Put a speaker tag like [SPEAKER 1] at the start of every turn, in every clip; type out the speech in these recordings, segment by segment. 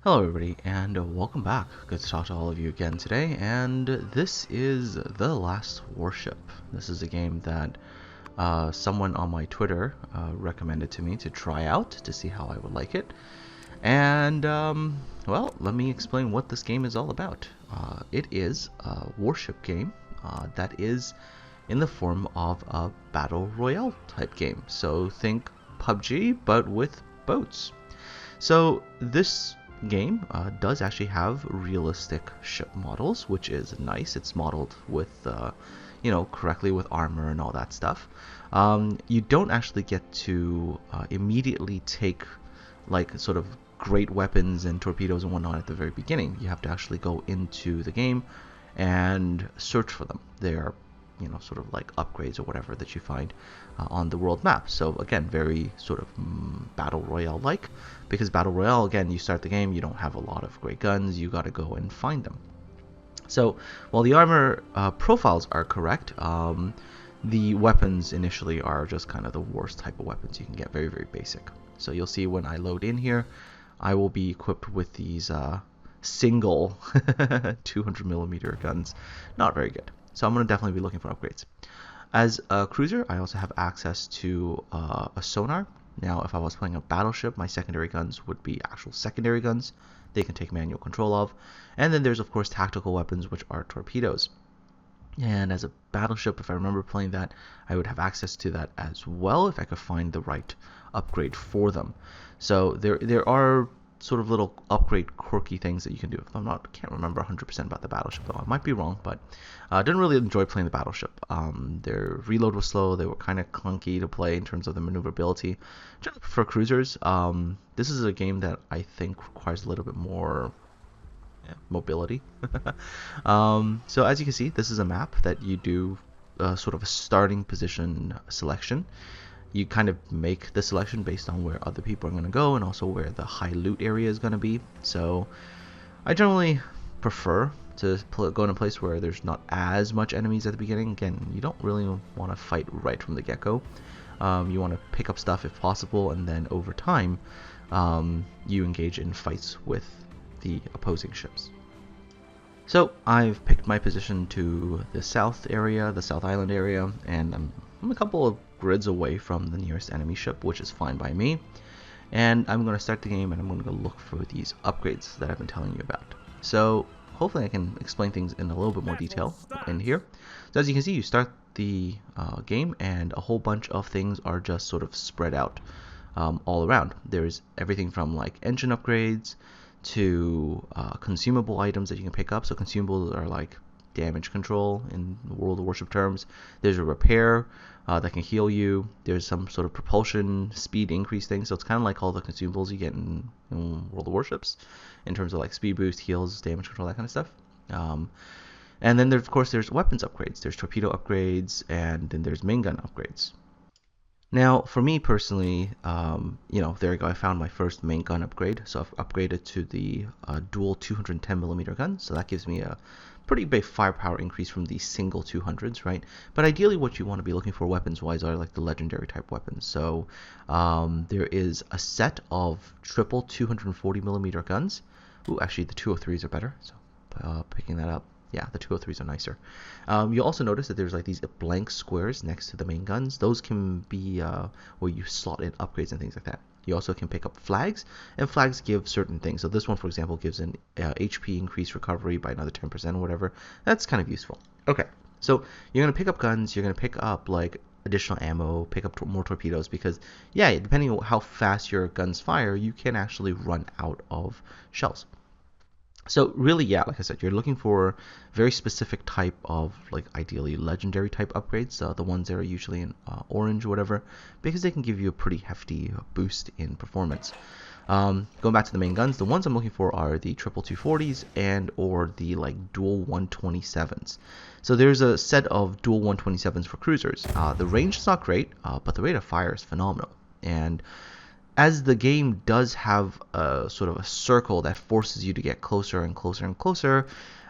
[SPEAKER 1] Hello everybody and welcome back. Good to talk to all of you again today, and this is The Last Warship. This is a game that someone on my Twitter recommended to me to try out to see how I would like it. And well, let me explain what this game is all about. It is a Warship game that is in the form of a Battle Royale type game. So think PUBG but with boats. So this game does actually have realistic ship models, which is nice. It's modeled with, correctly with armor and all that stuff. You don't actually get to immediately take like sort of great weapons and torpedoes and whatnot at the very beginning. You have to actually go into the game and search for them. They are sort of like upgrades or whatever that you find on the world map. So again, very sort of Battle Royale like, because Battle Royale, again, you start the game, you don't have a lot of great guns, you got to go and find them. So while the armor profiles are correct, the weapons initially are just kind of the worst type of weapons you can get, very, very basic. So you'll see when I load in here, I will be equipped with these single 200mm guns. Not very good. So I'm going to definitely be looking for upgrades. As a cruiser, I also have access to a sonar. Now, if I was playing a battleship, my secondary guns would be actual secondary guns. They can take manual control of. And then there's, of course, tactical weapons, which are torpedoes. And as a battleship, if I remember playing that, I would have access to that as well if I could find the right upgrade for them. So there are sort of little upgrade quirky things that you can do. Can't remember 100% about the battleship though. I might be wrong, but I didn't really enjoy playing the battleship. Their reload was slow. They were kind of clunky to play in terms of the maneuverability. Just for cruisers, this is a game that I think requires a little bit more mobility. So as you can see, this is a map that you do sort of a starting position selection. You kind of make the selection based on where other people are going to go and also where the high loot area is going to be. So I generally prefer to go in a place where there's not as much enemies at the beginning. Again, you don't really want to fight right from the get-go. You want to pick up stuff if possible, and then over time you engage in fights with the opposing ships. So I've picked my position to the south area, the South Island area, and I'm a couple of grids away from the nearest enemy ship, which is fine by me. And I'm going to start the game and I'm going to go look for these upgrades that I've been telling you about. So hopefully I can explain things in a little bit more detail in here. So as you can see, you start the game and a whole bunch of things are just sort of spread out all around. There's everything from like engine upgrades to consumable items that you can pick up. So consumables are like damage control in World of Warship terms. There's a repair that can heal you. There's some sort of propulsion speed increase thing. So it's kind of like all the consumables you get in World of Warships in terms of like speed boost, heals, damage control, that kind of stuff. And then of course there's weapons upgrades. There's torpedo upgrades, and then there's main gun upgrades. Now, for me personally, there you go. I found my first main gun upgrade. So I've upgraded to the dual 210mm gun. So that gives me a pretty big firepower increase from the single 200s, right? But ideally what you want to be looking for weapons-wise are like the legendary type weapons. So there is a set of triple 240mm guns. Ooh, actually the 203s are better. So picking that up. Yeah, the 203s are nicer. You'll also notice that there's like these blank squares next to the main guns. Those can be where you slot in upgrades and things like that. You also can pick up flags, and flags give certain things. So this one, for example, gives an HP increase recovery by another 10% or whatever. That's kind of useful. Okay, so you're going to pick up guns. You're going to pick up like additional ammo, pick up more torpedoes, because yeah, depending on how fast your guns fire, you can actually run out of shells. So really, yeah, like I said, you're looking for very specific type of, like, ideally legendary type upgrades, the ones that are usually in orange or whatever, because they can give you a pretty hefty boost in performance. Going back to the main guns, the ones I'm looking for are the triple 240s and or the like dual 127s. So there's a set of dual 127s for cruisers. The range is not great, but the rate of fire is phenomenal. And as the game does have a sort of a circle that forces you to get closer and closer and closer,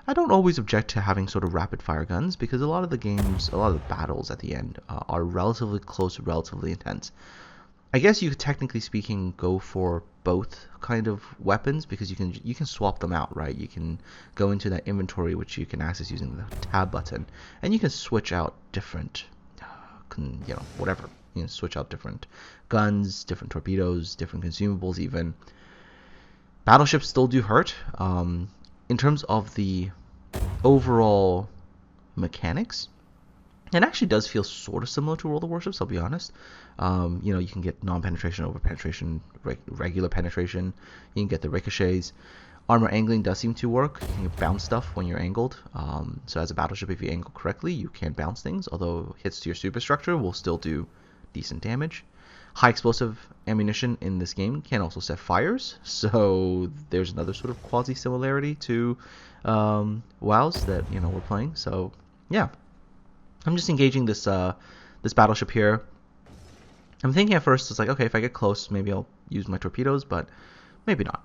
[SPEAKER 1] I don't always object to having sort of rapid fire guns, because a lot of the battles at the end are relatively close, relatively intense. I guess you could, technically speaking, go for both kind of weapons because you can swap them out, right? You can go into that inventory, which you can access using the tab button, and you can switch out different, whatever. You can switch out different guns, different torpedoes, different consumables even. Battleships still do hurt. In terms of the overall mechanics, it actually does feel sort of similar to World of Warships, I'll be honest. You can get non-penetration over penetration, regular penetration. You can get the ricochets. Armor angling does seem to work. You can bounce stuff when you're angled. So as a battleship, if you angle correctly, you can bounce things, although hits to your superstructure will still do decent damage. High explosive ammunition in this game can also set fires, so there's another sort of quasi-similarity to WoWs that we're playing. So yeah, I'm just engaging this this battleship here. I'm thinking at first it's like, okay, if I get close, maybe I'll use my torpedoes, but maybe not.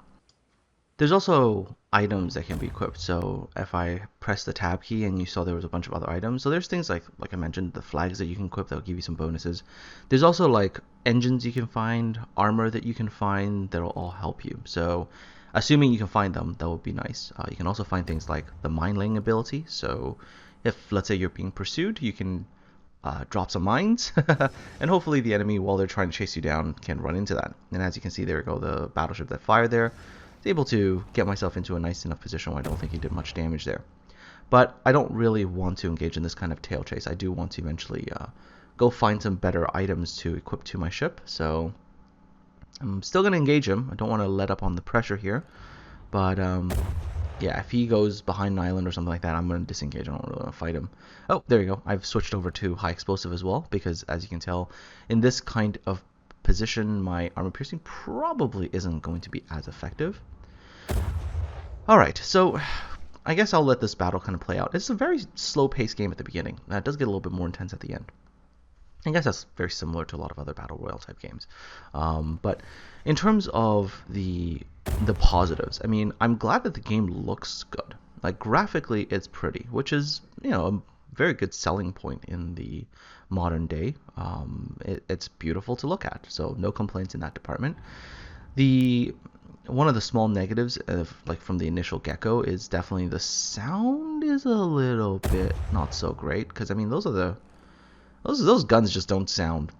[SPEAKER 1] There's also items that can be equipped. So if I press the tab key and you saw there was a bunch of other items, so there's things like I mentioned, the flags that you can equip that will give you some bonuses. There's also like engines you can find, armor that you can find that'll all help you. So assuming you can find them, that would be nice. You can also find things like the mine laying ability. So if, let's say, you're being pursued, you can drop some mines, and hopefully the enemy, while they're trying to chase you down, can run into that. And as you can see, there we go, the battleship that fired there. I was able to get myself into a nice enough position where I don't think he did much damage there. But I don't really want to engage in this kind of tail chase. I do want to eventually go find some better items to equip to my ship. So I'm still going to engage him. I don't want to let up on the pressure here. But yeah, if he goes behind an island or something like that, I'm going to disengage. I don't really want to fight him. Oh, there you go. I've switched over to high explosive as well, because as you can tell, in this kind of position, my armor piercing probably isn't going to be as effective. Alright, so I guess I'll let this battle kind of play out. It's a very slow-paced game at the beginning. It does get a little bit more intense at the end. I guess that's very similar to a lot of other Battle Royale type games. But in terms of the positives, I mean, I'm glad that the game looks good. Like, graphically, it's pretty, which is, a very good selling point in the modern day. It's beautiful to look at, so no complaints in that department. One of the small negatives, like from the initial get-go, is definitely the sound is a little bit not so great, because I mean those guns just don't sound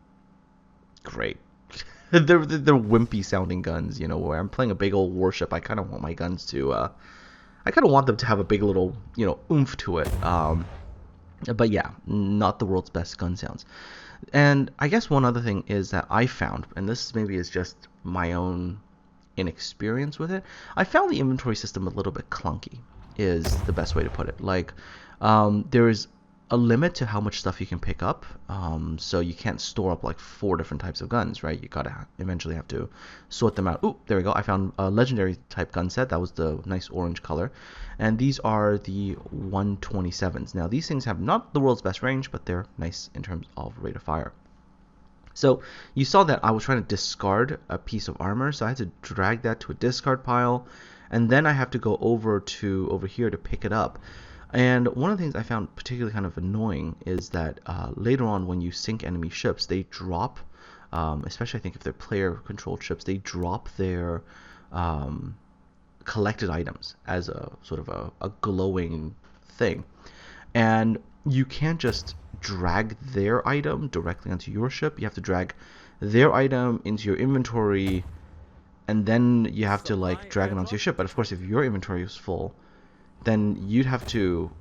[SPEAKER 1] great. they're wimpy sounding guns, where I'm playing a big old warship. I kind of want my guns to I kind of want them to have a big little oomph to it. But yeah, not the world's best gun sounds. And I guess one other thing is that I found, and this maybe is just my own inexperience with it, I found the inventory system a little bit clunky, is the best way to put it. Like, there is a limit to how much stuff you can pick up, so you can't store up like 4 different types of guns, right? You gotta eventually have to sort them out. Ooh, there we go. I found a legendary type gun set. That was the nice orange color, and these are the 127s. Now these things have not the world's best range, but they're nice in terms of rate of fire. So you saw that I was trying to discard a piece of armor, so I had to drag that to a discard pile, and then I have to go over here to pick it up. And one of the things I found particularly kind of annoying is that later on when you sink enemy ships, they drop, especially I think if they're player-controlled ships, they drop their collected items as a sort of a glowing thing. And you can't just drag their item directly onto your ship. You have to drag their item into your inventory, and then you have to like drag it onto your ship. But of course, if your inventory is full, then you'd have to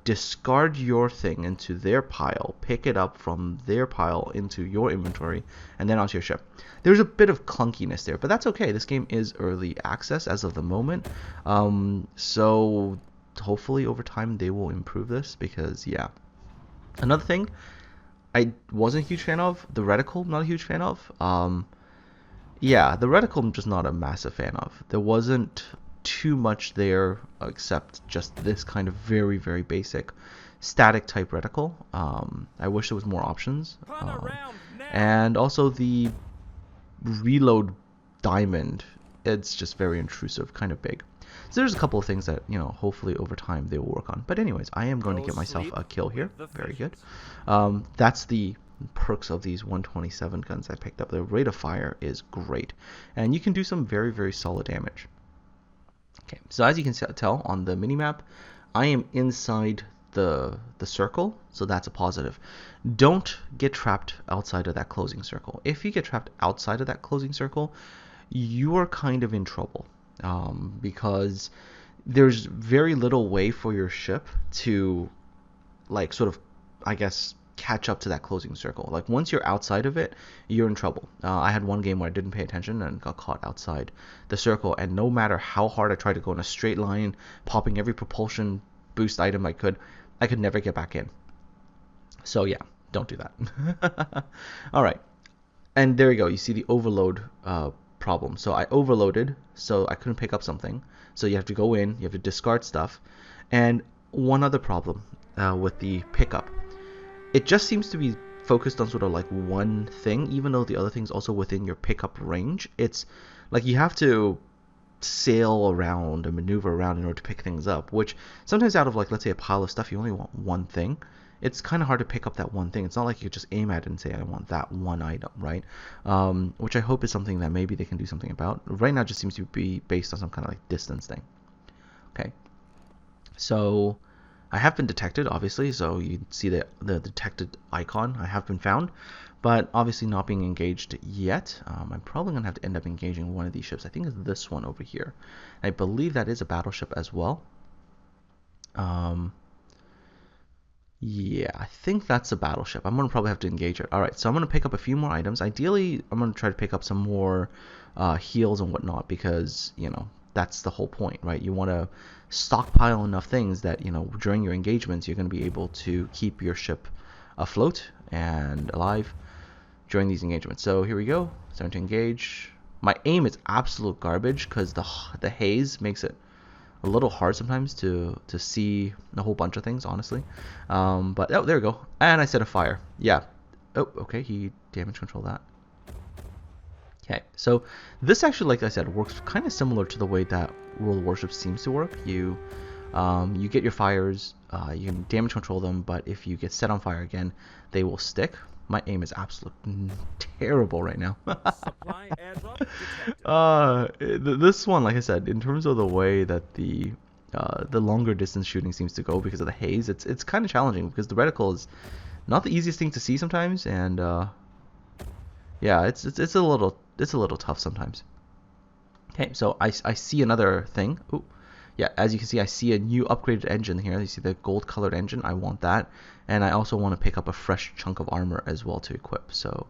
[SPEAKER 1] discard your thing into their pile, pick it up from their pile into your inventory, and then onto your ship. There's a bit of clunkiness there, but that's okay. This game is early access as of the moment, so hopefully over time they will improve this, because yeah. Another thing I wasn't a huge fan of, the reticle, not a huge fan of. Yeah, the reticle I'm just not a massive fan of. There wasn't too much there except just this kind of very, very basic static type reticle. I wish there was more options. And also the reload diamond, it's just very intrusive, kind of big. So there's a couple of things that, hopefully over time they will work on. But anyways, I am going to get myself a kill here. Very good. That's the perks of these 127 guns I picked up. The rate of fire is great, and you can do some very, very solid damage. Okay, so as you can tell on the minimap, I am inside the circle, so that's a positive. Don't get trapped outside of that closing circle. If you get trapped outside of that closing circle, you are kind of in trouble, because there's very little way for your ship to, like, sort of, I guess, catch up to that closing circle. Like, once you're outside of it, you're in trouble. I had one game where I didn't pay attention and got caught outside the circle, and no matter how hard I tried to go in a straight line, popping every propulsion boost item I could never get back in. So yeah, don't do that. All right, and there you go. You see the overload problem. So I overloaded, so I couldn't pick up something. So you have to go in, you have to discard stuff. And one other problem with the pickup, it just seems to be focused on sort of like one thing, even though the other thing's also within your pickup range. It's like you have to sail around and maneuver around in order to pick things up, which sometimes out of, like, let's say a pile of stuff, you only want one thing. It's kind of hard to pick up that one thing. It's not like you could just aim at it and say, I want that one item, right? Which I hope is something that maybe they can do something about. Right now it just seems to be based on some kind of like distance thing. Okay, so I have been detected, obviously, so you see the detected icon. I have been found, but obviously not being engaged yet. I'm probably going to have to end up engaging one of these ships. I think it's this one over here. I believe that is a battleship as well. Yeah, I think that's a battleship. I'm going to probably have to engage it. All right, so I'm going to pick up a few more items. Ideally, I'm going to try to pick up some more heals and whatnot, because, you know, that's the whole point, right? You want to stockpile enough things that, you know, during your engagements, you're going to be able to keep your ship afloat and alive during these engagements. So here we go, starting to engage. My aim is absolute garbage because the haze makes it a little hard sometimes to see a whole bunch of things, honestly. But oh, there we go, and I set a fire. Yeah. Oh, okay, he damage control that. Okay, so this actually, like I said, works kind of similar to the way that World Warships seems to work. You get your fires, you can damage control them, but if you get set on fire again, they will stick. My aim is absolutely terrible right now.
[SPEAKER 2] Supply airdrop detected.
[SPEAKER 1] This one, like I said, in terms of the way that the longer distance shooting seems to go because of the haze, it's kind of challenging because the reticle is not the easiest thing to see sometimes, and yeah, it's a little tough sometimes. Okay, so I see another thing. Ooh. Yeah, as you can see, I see a new upgraded engine here. You see the gold colored engine. I want that. And I also want to pick up a fresh chunk of armor as well to equip. So,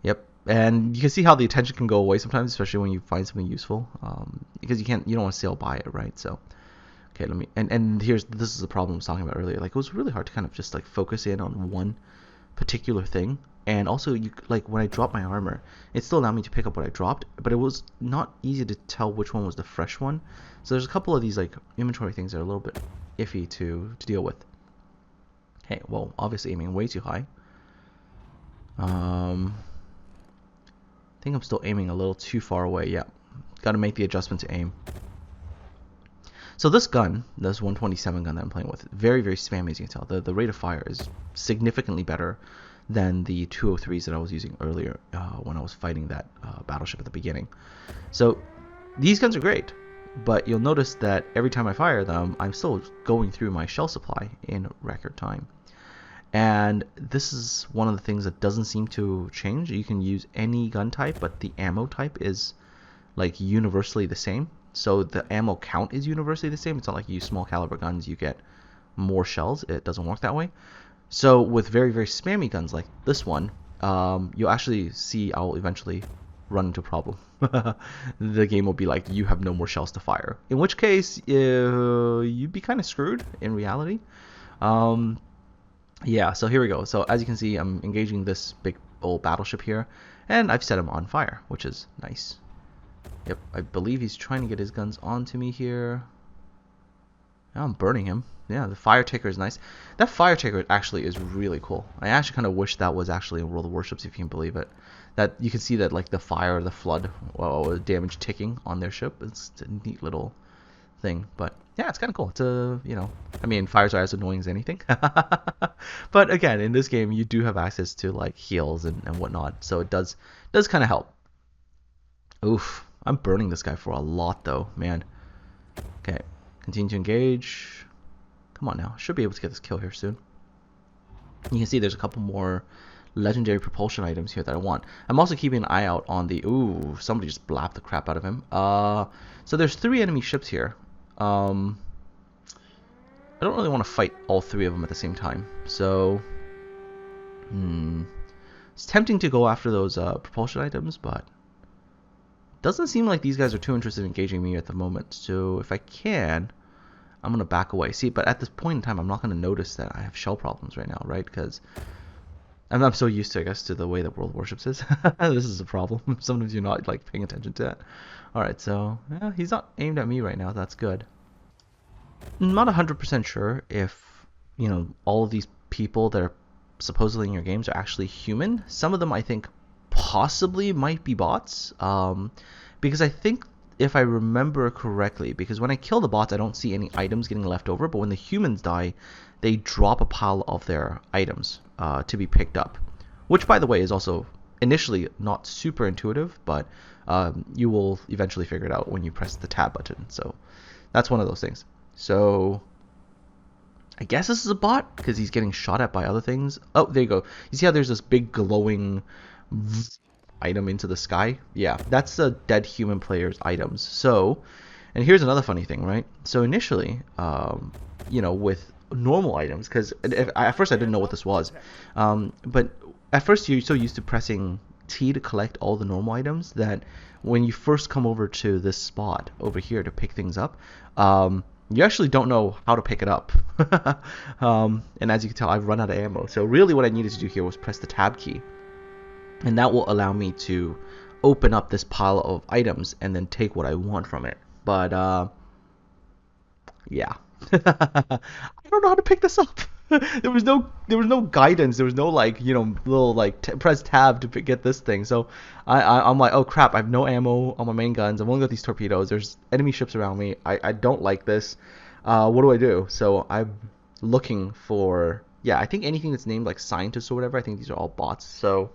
[SPEAKER 1] yep. And you can see how the attention can go away sometimes, especially when you find something useful. Because you don't want to sail by it, right? So, okay, let me, and this is the problem I was talking about earlier. Like, it was really hard to kind of just like focus in on one particular thing. And also, like, when I dropped my armor, it still allowed me to pick up what I dropped, but it was not easy to tell which one was the fresh one. So there's a couple of these like inventory things that are a little bit iffy to deal with. Okay, well, obviously aiming way too high. I think I'm still aiming a little too far away. Yeah, got to make the adjustment to aim. So this gun, this 127 gun that I'm playing with, very, very spammy, as you can tell. The rate of fire is significantly better than the 203s that I was using earlier when I was fighting that battleship at the beginning. So these guns are great, but you'll notice that every time I fire them, I'm still going through my shell supply in record time. And this is one of the things that doesn't seem to change. You can use any gun type, but the ammo type is like universally the same. So the ammo count is universally the same. It's not like you use small caliber guns, you get more shells. It doesn't work that way. So with very, very spammy guns like this one, you'll actually see I'll eventually run into a problem. The game will be like, you have no more shells to fire. In which case, you'd be kind of screwed in reality. Yeah, so here we go. So as you can see, I'm engaging this big old battleship here, and I've set him on fire, which is nice. Yep, I believe he's trying to get his guns onto me here. Now I'm burning him. Yeah, the fire taker is nice. That fire taker actually is really cool. I actually kind of wish that was actually in World of Warships, if you can believe it. That you can see that like the fire, the flood, damage ticking on their ship. It's a neat little thing. But yeah, it's kind of cool. It's I mean, fires are as annoying as anything. But again, in this game, you do have access to like heals and whatnot, so it does kind of help. Oof, I'm burning this guy for a lot though, man. Okay, continue to engage. Come on now, should be able to get this kill here soon. You can see there's a couple more legendary propulsion items here that I want. I'm also keeping an eye out on the... Ooh, somebody just blapped the crap out of him. So there's 3 enemy ships here. I don't really want to fight all 3 of them at the same time. So... It's tempting to go after those propulsion items, but... Doesn't seem like these guys are too interested in engaging me at the moment. So if I can... I'm going to back away. See, but at this point in time, I'm not going to notice that I have shell problems right now, right? Because I'm so used to, I guess, to the way that World Warships is. This is a problem. Sometimes you're not, like, paying attention to that. Alright, so, yeah, he's not aimed at me right now. That's good. I'm not 100% sure if, all of these people that are supposedly in your games are actually human. Some of them, I think, possibly might be bots. Because I think if I remember correctly, because when I kill the bots, I don't see any items getting left over, but when the humans die, they drop a pile of their items to be picked up, which, by the way, is also initially not super intuitive, but you will eventually figure it out when you press the tab button. So that's one of those things. So I guess this is a bot because he's getting shot at by other things. Oh, there you go. You see how there's this big glowing item into the sky? Yeah, that's the dead human player's items. So, and here's another funny thing, right? So initially, with normal items, because at first I didn't know what this was, but at first you're so used to pressing T to collect all the normal items that when you first come over to this spot over here to pick things up, you actually don't know how to pick it up. And as you can tell, I've run out of ammo. So really what I needed to do here was press the tab key. And that will allow me to open up this pile of items and then take what I want from it. But, yeah. I don't know how to pick this up. There was no guidance. There was no, little, press tab to get this thing. So I'm like, oh, crap. I have no ammo on my main guns. I've only got these torpedoes. There's enemy ships around me. I don't like this. What do I do? So I'm looking for... Yeah, I think anything that's named, like, scientists or whatever, I think these are all bots. So...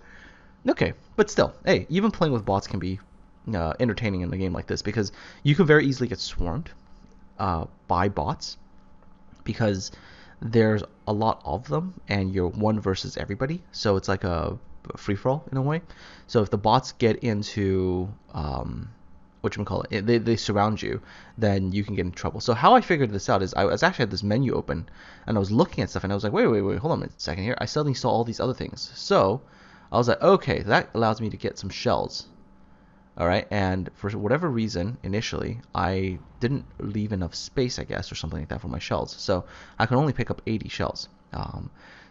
[SPEAKER 1] Okay, but still, hey, even playing with bots can be entertaining in a game like this because you can very easily get swarmed by bots because there's a lot of them and you're one versus everybody, so it's like a free-for-all in a way. So if the bots get into they surround you, then you can get in trouble. So how I figured this out is I actually had this menu open and I was looking at stuff and I was like, wait, hold on a second here. I suddenly saw all these other things. So I was like, okay, that allows me to get some shells. Alright, and for whatever reason, initially, I didn't leave enough space, I guess, or something like that for my shells. So I can only pick up 80 shells.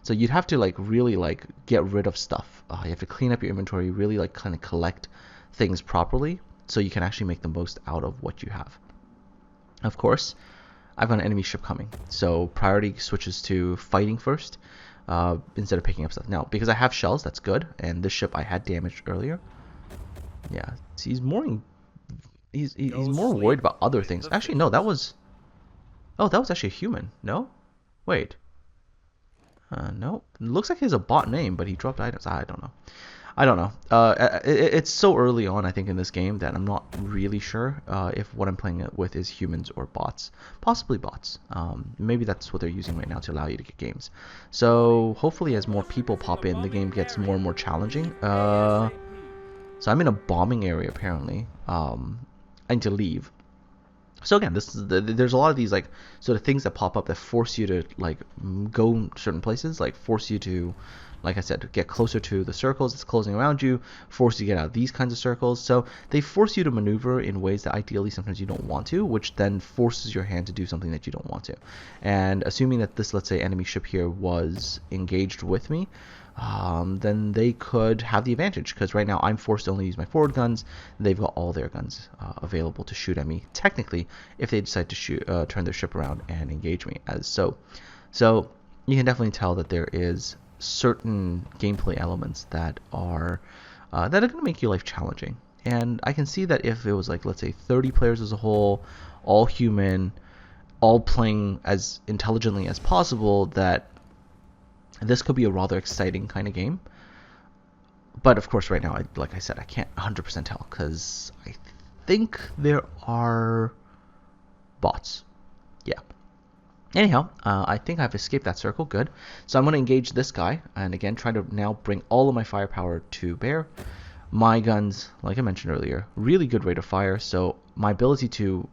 [SPEAKER 1] So you'd have to, really, get rid of stuff. You have to clean up your inventory, really, kind of collect things properly so you can actually make the most out of what you have. Of course, I've got an enemy ship coming. So priority switches to fighting first. Instead of picking up stuff. Now, because I have shells, that's good. And this ship I had damaged earlier. Yeah, see, he's more worried about other things. Actually, no, that was... Oh, that was actually a human. No? Wait. No. It looks like he has a bot name, but he dropped items. I don't know. It's so early on, I think, in this game that I'm not really sure if what I'm playing it with is humans or bots. Possibly bots. Maybe that's what they're using right now to allow you to get games. So hopefully as more people pop in, the game gets more and more challenging. So I'm in a bombing area, apparently. I need to leave. So again, there's a lot of these sort of things that pop up that force you to go certain places, force you to, like I said, get closer to the circles that's closing around you, force you to get out of these kinds of circles. So they force you to maneuver in ways that ideally sometimes you don't want to, which then forces your hand to do something that you don't want to. And assuming that this, let's say, enemy ship here was engaged with me, then they could have the advantage, because right now I'm forced to only use my forward guns. They've got all their guns available to shoot at me, technically, if they decide to turn their ship around and engage me as so. So you can definitely tell that there is certain gameplay elements that are going to make your life challenging and I can see that if it was like, let's say 30 players as a whole, all human, all playing as intelligently as possible, that this could be a rather exciting kind of game. But of course right now, like I said, I can't 100% tell because I think there are bots. Yeah. Anyhow, I think I've escaped that circle. Good. So I'm going to engage this guy and again try to now bring all of my firepower to bear. My guns, like I mentioned earlier, really good rate of fire, so my ability to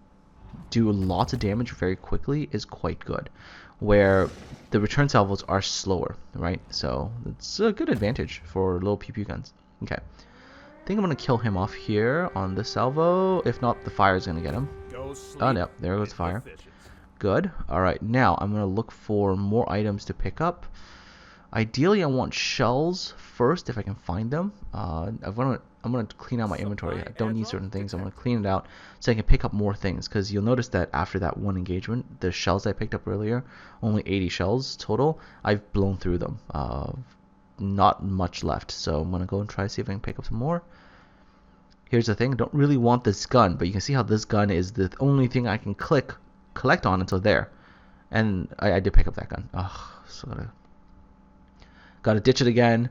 [SPEAKER 1] do lots of damage very quickly is quite good, where the return salvos are slower, right? So it's a good advantage for little pew pew guns. Okay, I think I'm gonna kill him off here on the salvo. If not, the fire's gonna get him. Oh no, there goes the fire. Good. Alright, now I'm gonna look for more items to pick up. Ideally I want shells first if I can find them. I'm gonna clean out my inventory. I don't need certain things. I'm gonna clean it out so I can pick up more things, because you'll notice that after that one engagement, the shells I picked up earlier, only 80 shells total, I've blown through them. Not much left, so I'm gonna go and try to see if I can pick up some more. Here's the thing, I don't really want this gun, but you can see how this gun is the only thing I can collect on until there. And I did pick up that gun. Ugh, so gotta ditch it again.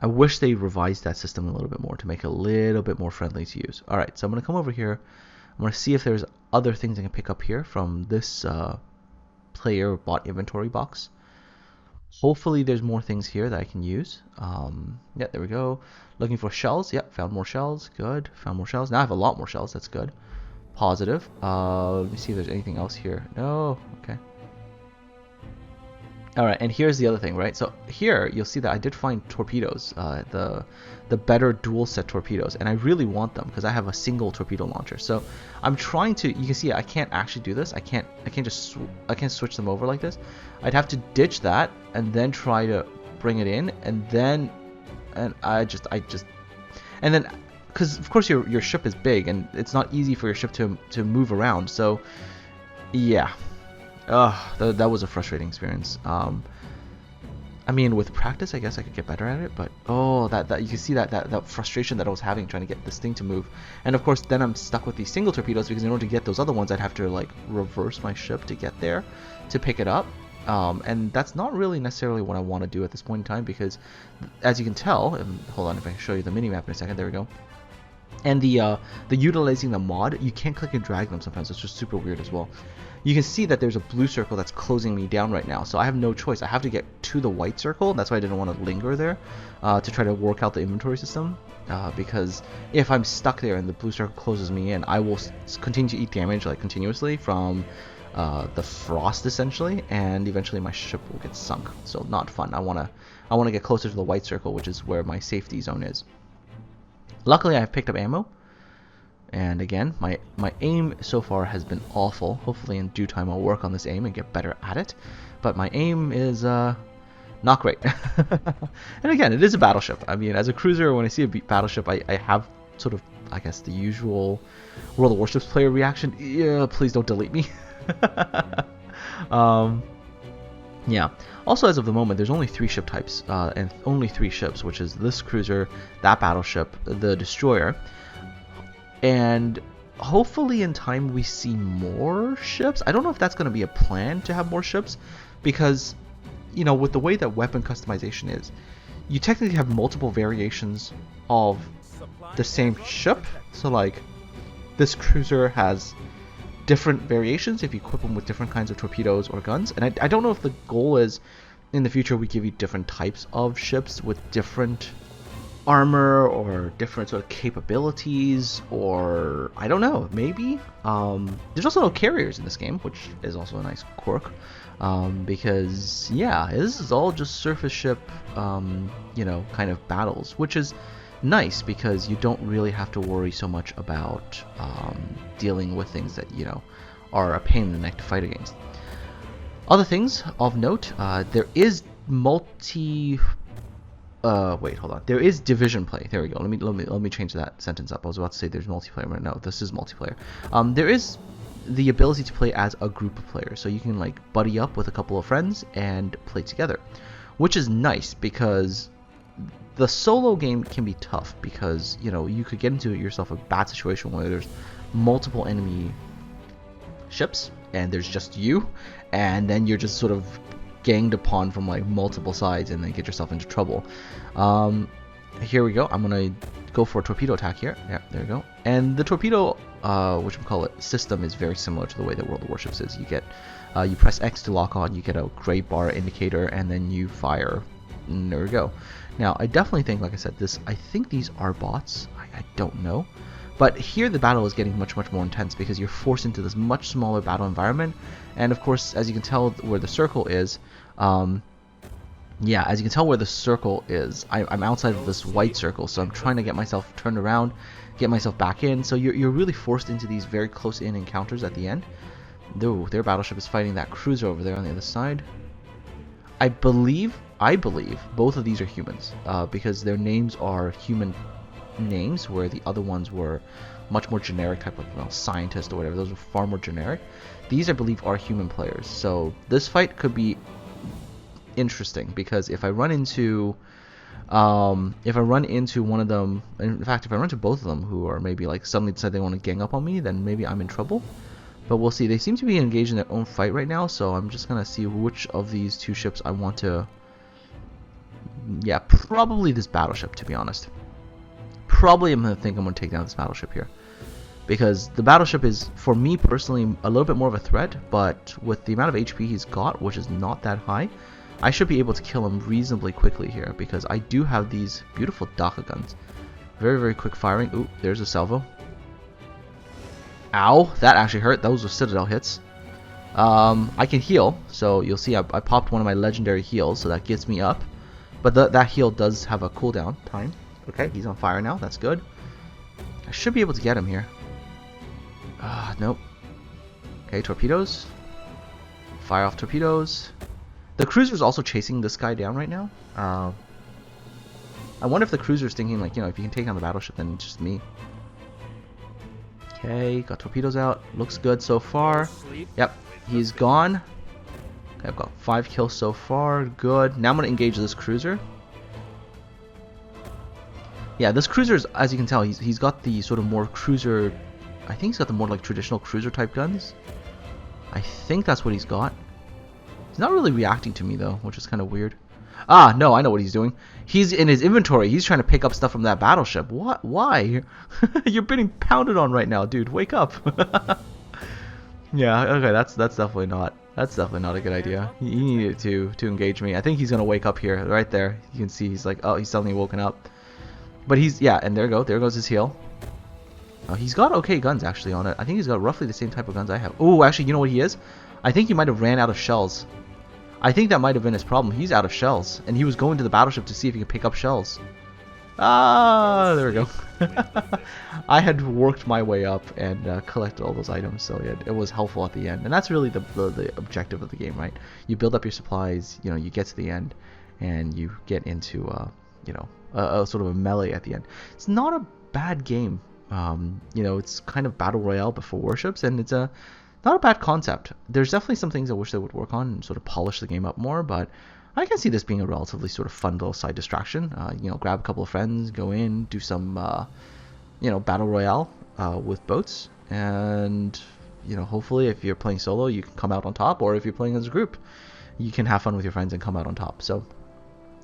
[SPEAKER 1] I wish they revised that system a little bit more to make it a little bit more friendly to use. Alright, so I'm going to come over here. I'm going to see if there's other things I can pick up here from this player bot inventory box. Hopefully there's more things here that I can use. Yeah, there we go. Looking for shells. Yep, found more shells. Good. Found more shells. Now I have a lot more shells. That's good. Positive. Let me see if there's anything else here. No. Okay. Alright, and here's the other thing, right? So here, you'll see that I did find torpedoes, the better dual set torpedoes, and I really want them because I have a single torpedo launcher. So I'm trying to, you can see I can't actually do this. I can't switch them over like this. I'd have to ditch that and then try to bring it in, and then, and and then, because of course your ship is big and it's not easy for your ship to move around. So yeah. That was a frustrating experience. I mean, with practice, I guess I could get better at it, but that you can see that frustration that I was having trying to get this thing to move. And of course, then I'm stuck with these single torpedoes because in order to get those other ones, I'd have to like reverse my ship to get there to pick it up. And that's not really necessarily what I want to do at this point in time, because as you can tell, and hold on, if I can show you the minimap in a second, there we go. And the utilizing the mod, you can't click and drag them sometimes. It's just super weird as well. You can see that there's a blue circle that's closing me down right now, so I have no choice. I have to get to the white circle. That's why I didn't want to linger there to try to work out the inventory system, because if I'm stuck there and the blue circle closes me in, I will continue to eat damage like continuously from the frost essentially, and eventually my ship will get sunk. So not fun. I want to get closer to the white circle, which is where my safety zone is. Luckily, I've picked up ammo. And again, my aim so far has been awful. Hopefully in due time I'll work on this aim and get better at it. But my aim is not great. And again, it is a battleship. I mean, as a cruiser, when I see a battleship, I have sort of, I guess, the usual World of Warships player reaction. Yeah, please don't delete me. Yeah. Also, as of the moment, there's only 3 ship types and only 3 ships, which is this cruiser, that battleship, the destroyer. And hopefully in time we see more ships. I don't know if that's going to be a plan to have more ships, because, you know, with the way that weapon customization is, you technically have multiple variations of the same ship. So like this cruiser has different variations if you equip them with different kinds of torpedoes or guns. And I don't know if the goal is in the future we give you different types of ships with different armor or different sort of capabilities, or I don't know, maybe. There's also no carriers in this game, which is also a nice quirk, because yeah, this is all just surface ship, you know, kind of battles, which is nice because you don't really have to worry so much about dealing with things that, you know, are a pain in the neck to fight against. Other things of note, there is wait, hold on. There is division play. There we go. Let me change that sentence up. I was about to say there's multiplayer, but no, this is multiplayer. There is the ability to play as a group of players, so you can like buddy up with a couple of friends and play together, which is nice because the solo game can be tough because, you know, you could get into yourself a bad situation where there's multiple enemy ships and there's just you, and then you're just sort of ganged upon from like multiple sides and then get yourself into trouble. Here we go. I'm gonna go for a torpedo attack here. Yeah, there we go. And the torpedo, system is very similar to the way that World of Warships is. You get, you press X to lock on, you get a gray bar indicator, and then you fire. And there we go. Now, I definitely think, like I said, I think these are bots. I don't know. But here the battle is getting much more intense because you're forced into this much smaller battle environment. And of course, as you can tell where the circle is, I'm outside of this white circle, so I'm trying to get myself turned around, get myself back in. So you're really forced into these very close-in encounters at the end. Though their battleship is fighting that cruiser over there on the other side. I believe both of these are humans, because their names are human names, where the other ones were much more generic type of, you know, scientist or whatever. Those were far more generic. These, I believe, are human players. So this fight could be interesting because if I run into one of them, in fact, if I run into both of them who are maybe like suddenly decide they want to gang up on me, then maybe I'm in trouble. But we'll see. They seem to be engaged in their own fight right now, so I'm just gonna see which of these two ships I want to. Yeah, probably this battleship, to be honest. Probably I'm gonna take down this battleship here, because the battleship is, for me personally, a little bit more of a threat. But with the amount of HP he's got, which is not that high, I should be able to kill him reasonably quickly here, because I do have these beautiful Daka guns. Very quick firing. Ooh, there's a salvo. Ow, that actually hurt. Those were Citadel hits. I can heal, so you'll see I popped one of my legendary heals, so that gets me up. But that heal does have a cooldown time. Okay, he's on fire now. That's good. I should be able to get him here. Nope. Okay, torpedoes. Fire off torpedoes. The cruiser's also chasing this guy down right now. I wonder if the cruiser's thinking, like, you know, if you can take down the battleship, then it's just me. Okay, got torpedoes out. Looks good so far. Yep, he's gone. Okay, I've got 5 kills so far. Good. Now I'm going to engage this cruiser. Yeah, this cruiser's, as you can tell, he's got the sort of more cruiser. I think he's got the more like traditional cruiser type guns. I think that's what he's got. He's not really reacting to me though, which is kind of weird. Ah, no, I know what he's doing. He's in his inventory. He's trying to pick up stuff from that battleship. What? Why? You're getting pounded on right now, dude. Wake up. Yeah. Okay. That's definitely not. That's definitely not a good idea. He needed to engage me. I think he's gonna wake up here, right there. You can see he's like, oh, he's suddenly woken up. But he's, yeah, and there goes his heal. He's got okay guns actually on it. I think he's got roughly the same type of guns I have. Oh, actually, you know what he is? I think he might have ran out of shells. I think that might have been his problem. He's out of shells, and he was going to the battleship to see if he could pick up shells. Ah, there we go. I had worked my way up and collected all those items, so it was helpful at the end. And that's really the objective of the game, right? You build up your supplies, you know, you get to the end, and you get into, you know, a sort of a melee at the end. It's not a bad game. You know, it's kind of battle royale but for warships, and it's not a bad concept. There's definitely some things I wish they would work on and sort of polish the game up more, but I can see this being a relatively sort of fun little side distraction. You know, grab a couple of friends, go in, do some, you know, battle royale with boats, and, you know, hopefully if you're playing solo, you can come out on top, or if you're playing as a group, you can have fun with your friends and come out on top. So,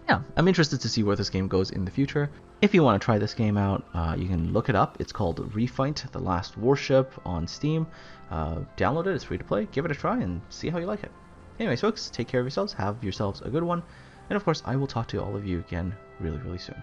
[SPEAKER 1] yeah, I'm interested to see where this game goes in the future. If you want to try this game out, you can look it up. It's called Refight, The Last Warship on Steam. Download it, it's free to play. Give it a try and see how you like it. Anyways, folks, take care of yourselves, have yourselves a good one, and of course, I will talk to all of you again really, really soon.